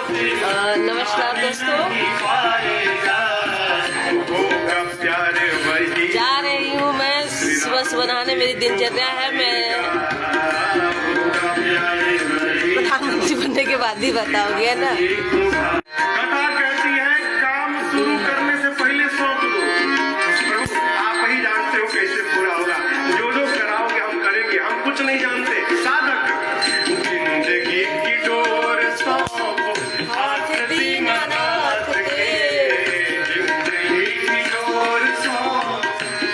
नमस्कार दोस्तों, जा रही हूँ मैं सुबह सुबह नहाने। मेरी दिनचर्या है, मैं प्रधानमंत्री बनने के बाद ही बताऊंगी, है ना। कथा कहती है काम शुरू करने से पहले सौंप दो। आप ही जानते हो कैसे पूरा होगा। जो जो कराओगे हम करेंगे, हम कुछ नहीं जानते। साधक जिंदगी की डोर सौंपो हाथ दीनानाथ के, जिंदगी की डोर सौंपो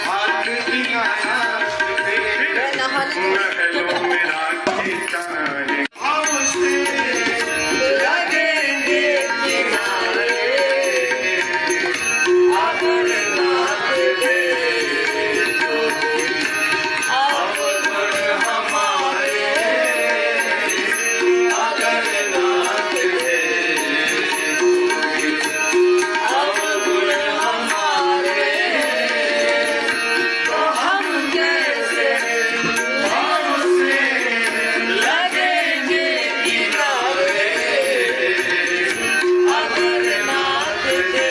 हाथ दीनानाथ के। महलों में राखी चाहे भाव से लगेंगे किनारे, अगर नाथ दे अब गुण हमारे, अगर नाथ दे अब गुण हमारे, तो हम कैसे भाव से लगेंगे किनारे, अगर नाथ दे।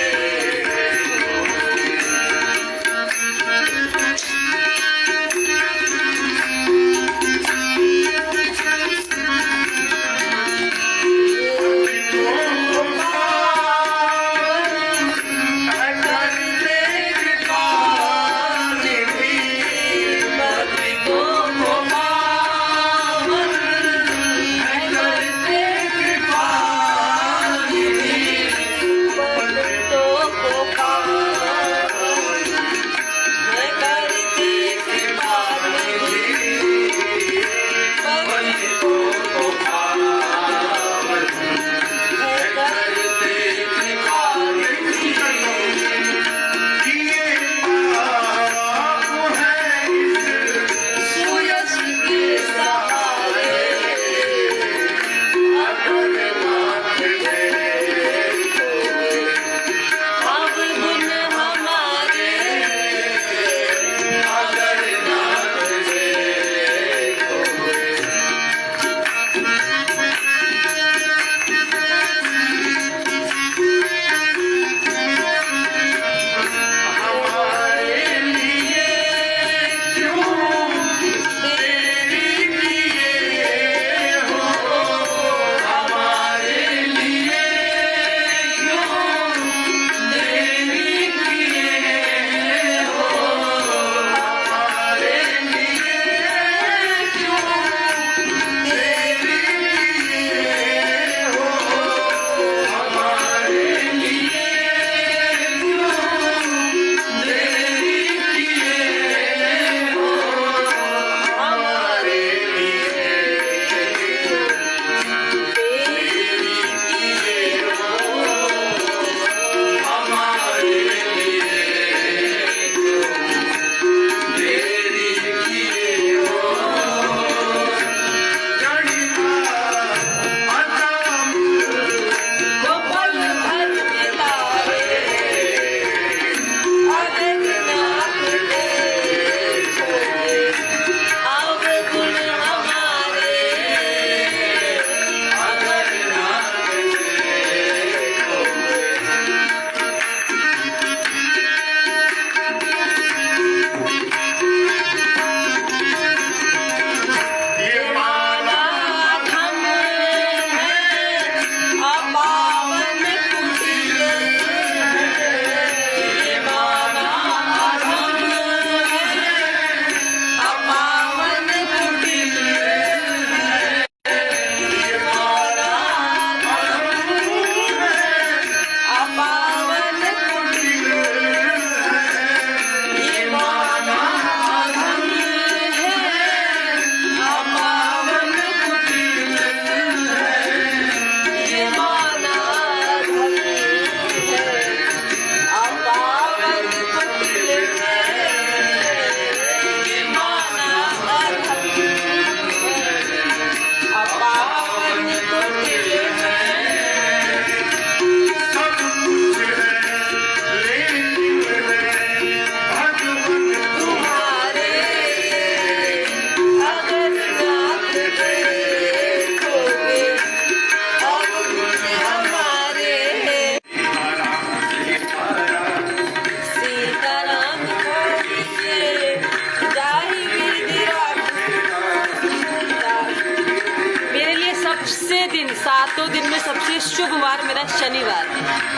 सातों दिन में सबसे शुभ वार मेरा शनिवार,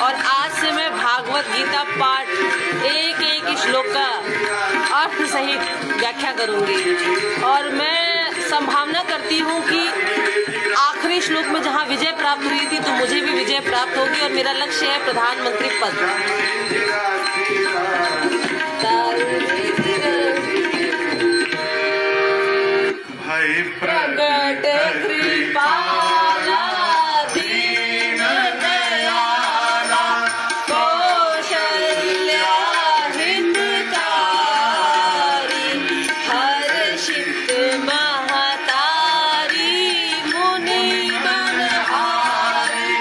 और आज से मैं भागवत गीता पाठ एक एक श्लोक का अर्थ सहित व्याख्या करूंगी। और मैं संभावना करती हूँ कि आखिरी श्लोक में जहाँ विजय प्राप्त हुई थी तो मुझे भी विजय प्राप्त होगी, और मेरा लक्ष्य है प्रधानमंत्री पद। प्रगट कृपाला दीन दयाला कौशल्या हितकारी हर्षित महतारी मुनि मनहारी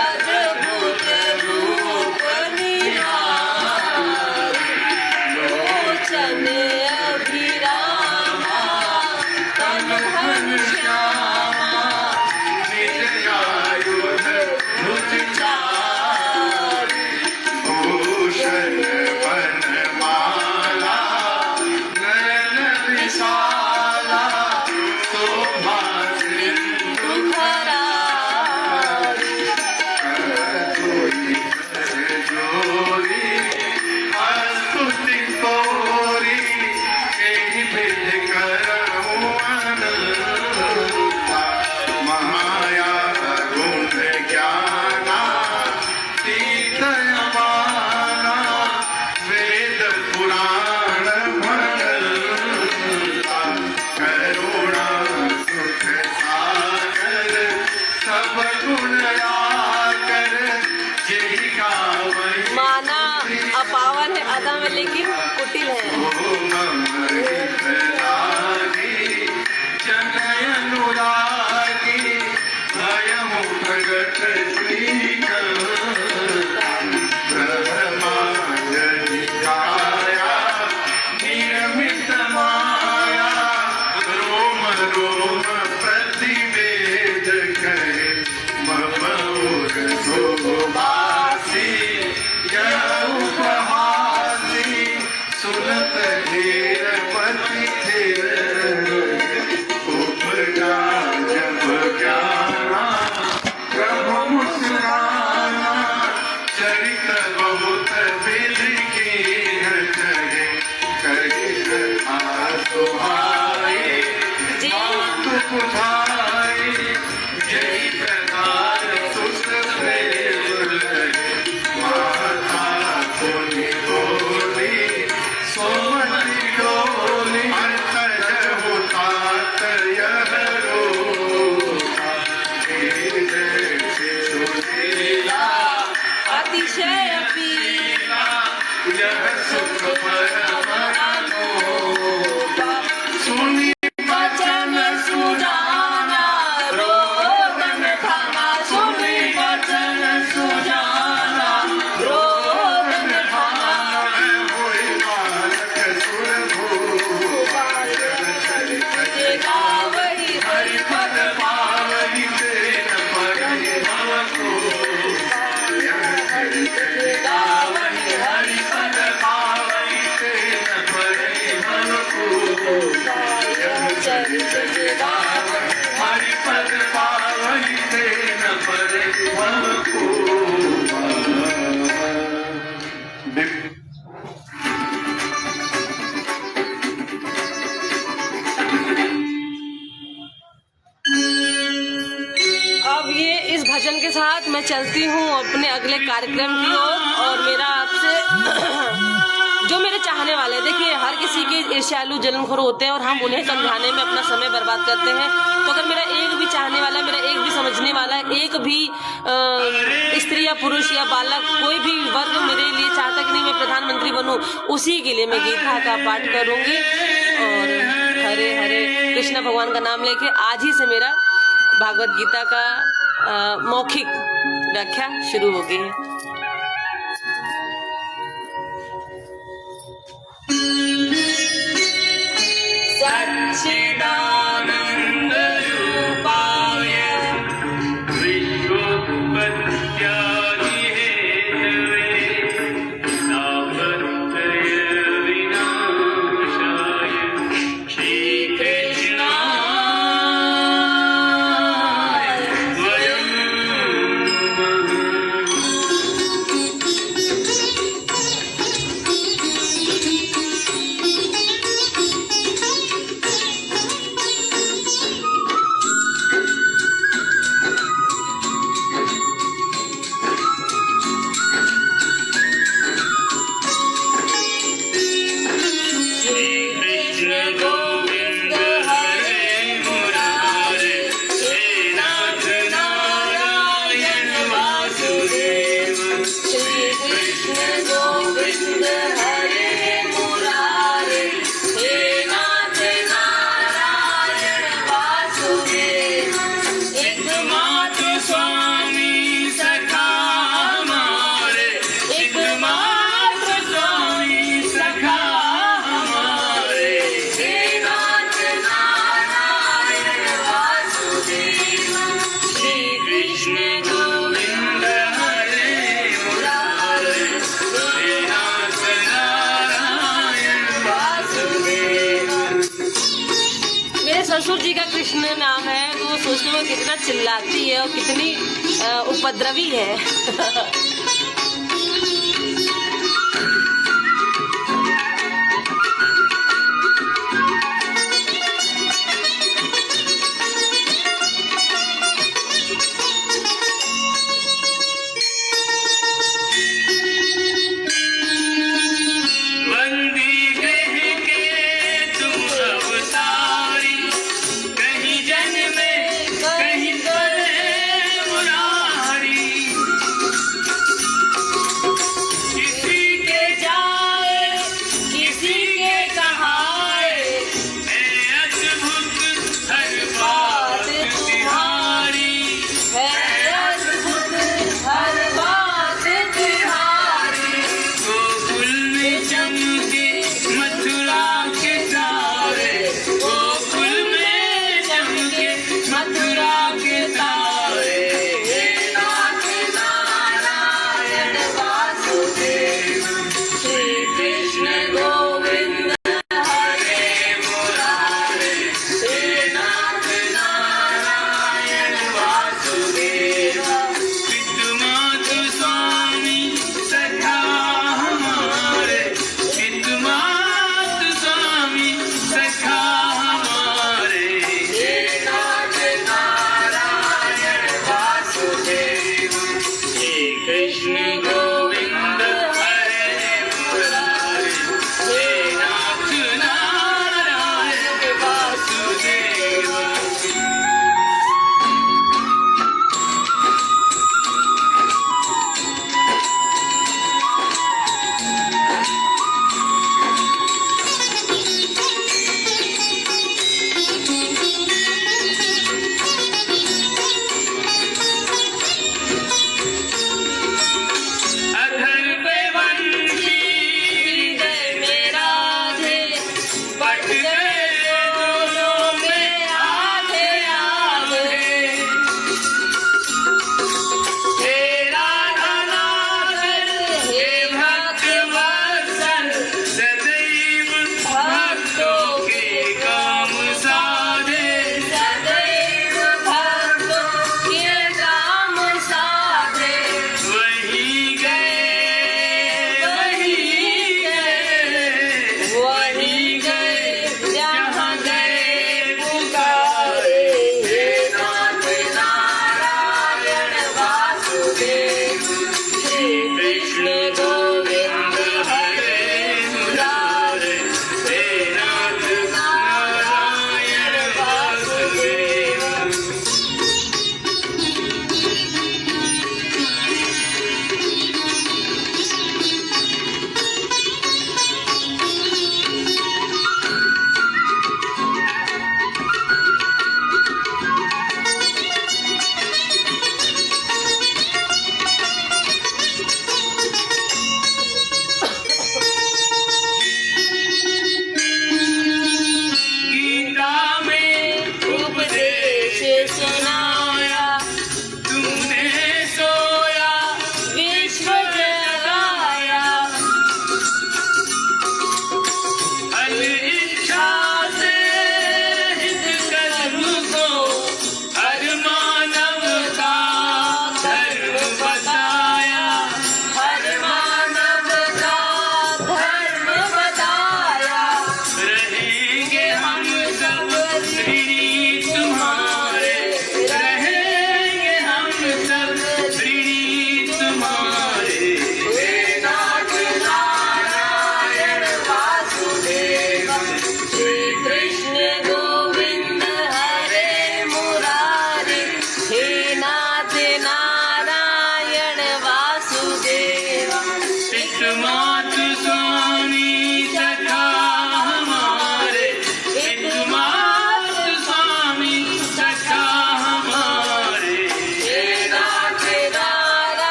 अद्भुत रूप निहारी लोचन अभिरामा तनु घन श्यामा नित्यायुध भुज चारि भूषण वनमाला नयन विशाला शोभा सिंधु जोरी स्तुति तोरी एहि बिध करऊं अनंता माया गुण ज्ञाना तीर्थयमाना वेद पुराण मनंता करुणा सुख सागर सब गुण आकर जेहि गावई माना अपावन है अदा में लेकिन कुटिल है। जनयनुरागी भयमु प्रगट ब्रह्माया नियमित माया रोम रोम प्रतिवेद करे ममोर शोभासी यह उपहासी सुनत ढेर पति ढेर उपजा जब ज्ञाना प्रभु मुस्कुराना चरित बहुत विधि की जगे कहे कथा सुहाए बात बुझाए जय प्रकार सुत प्रेम लगे माता सुनि बोली सोमति डोली अंतज हुतात यह रोता शिशुलीला अतिशय पीला यह सुख परम अनोखा सुनि वचन सुजाना रोदन थामा सुनि वचन सुजाना रोदन थामा होई बालक सुरभू ये गावई हरि पद पावई तेन परि भवको गावई हरि पद पावई तेन परि भवको चरित गावई हरि पद पावई तेन परि भवको अब ये इस भजन के साथ मैं चलती हूँ अपने अगले कार्यक्रम की ओर। और मेरा आपसे जो मेरे चाहने वाले हैं, देखिए हर किसी के ईर्ष्यालु जलनखोर होते हैं और हम उन्हें समझाने में अपना समय बर्बाद करते हैं। तो अगर मेरा एक भी चाहने वाला, मेरा एक भी समझने वाला, एक भी स्त्री या पुरुष या बालक कोई भी वर्ग मेरे लिए चाहता कि नहीं मैं प्रधानमंत्री बनूं, उसी के लिए मैं गीता का पाठ करूंगी। और हरे हरे कृष्ण भगवान का नाम लेके आज ही से मेरा भागवत गीता का मौखिक व्याख्या शुरू हो गई है। सच्चिदानंद रूपाय विश्वोत्पत्त्यादि हेतवे तापत्रय विनाशाय श्रीकृष्णाय वयं सोचती हूँ कितना चिल्लाती है और कितनी उपद्रवी है।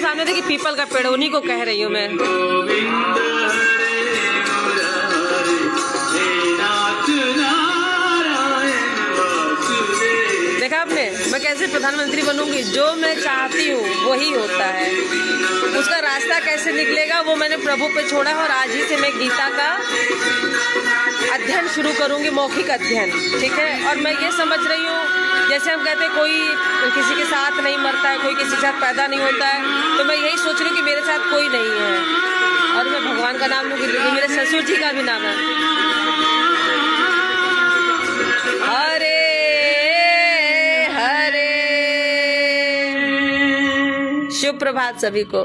सामने देखिए पीपल का पेड़, उन्हीं को कह रही हूँ मैं। देखा आपने, मैं कैसे प्रधानमंत्री बनूंगी? जो मैं चाहती हूँ वही होता है। उसका रास्ता कैसे निकलेगा वो मैंने प्रभु पे छोड़ा है। और आज ही से मैं गीता का अध्ययन शुरू करूंगी, मौखिक अध्ययन, ठीक है। और मैं ये समझ रही हूँ, जैसे हम कहते हैं कोई किसी के साथ नहीं मरता है, कोई किसी के साथ पैदा नहीं होता है, तो मैं यही सोच रही हूँ कि मेरे साथ कोई नहीं है और मैं भगवान का नाम लूँगी, क्योंकि मेरे ससुर जी का भी नाम है। हरे हरे। शुभ प्रभात सभी को।